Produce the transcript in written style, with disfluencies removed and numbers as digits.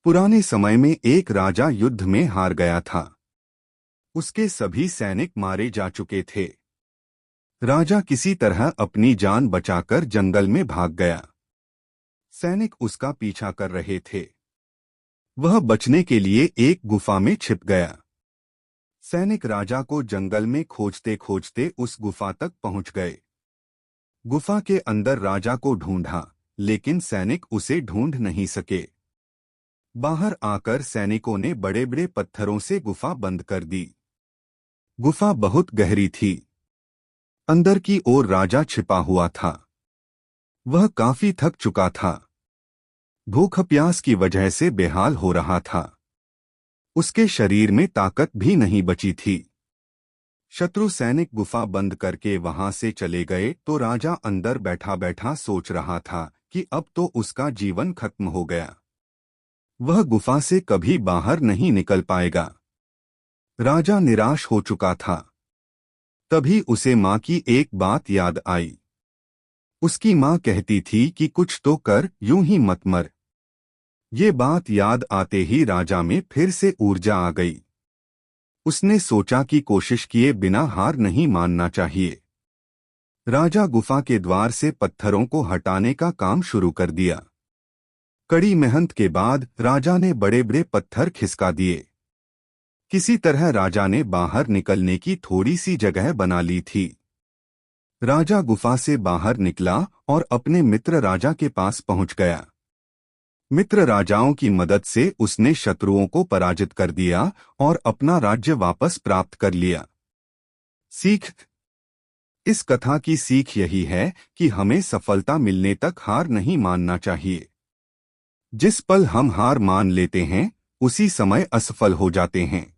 पुराने समय में एक राजा युद्ध में हार गया था। उसके सभी सैनिक मारे जा चुके थे। राजा किसी तरह अपनी जान बचाकर जंगल में भाग गया। सैनिक उसका पीछा कर रहे थे। वह बचने के लिए एक गुफा में छिप गया। सैनिक राजा को जंगल में खोजते खोजते उस गुफा तक पहुंच गए। गुफा के अंदर राजा को ढूंढा, लेकिन सैनिक उसे ढूंढ नहीं सके। बाहर आकर सैनिकों ने बड़े बड़े पत्थरों से गुफा बंद कर दी। गुफा बहुत गहरी थी। अंदर की ओर राजा छिपा हुआ था। वह काफी थक चुका था। भूख प्यास की वजह से बेहाल हो रहा था। उसके शरीर में ताकत भी नहीं बची थी। शत्रु सैनिक गुफा बंद करके वहां से चले गए तो राजा अंदर बैठा बैठा सोच रहा था कि अब तो उसका जीवन खत्म हो गया। वह गुफा से कभी बाहर नहीं निकल पाएगा। राजा निराश हो चुका था। तभी उसे माँ की एक बात याद आई। उसकी माँ कहती थी कि कुछ तो कर, यूं ही मत मर। ये बात याद आते ही राजा में फिर से ऊर्जा आ गई। उसने सोचा कि कोशिश किए बिना हार नहीं मानना चाहिए। राजा गुफा के द्वार से पत्थरों को हटाने का काम शुरू कर दिया। कड़ी मेहनत के बाद राजा ने बड़े बड़े पत्थर खिसका दिए। किसी तरह राजा ने बाहर निकलने की थोड़ी सी जगह बना ली थी। राजा गुफा से बाहर निकला और अपने मित्र राजा के पास पहुंच गया। मित्र राजाओं की मदद से उसने शत्रुओं को पराजित कर दिया और अपना राज्य वापस प्राप्त कर लिया। सीख। इस कथा की सीख यही है कि हमें सफलता मिलने तक हार नहीं मानना चाहिए। जिस पल हम हार मान लेते हैं, उसी समय असफल हो जाते हैं।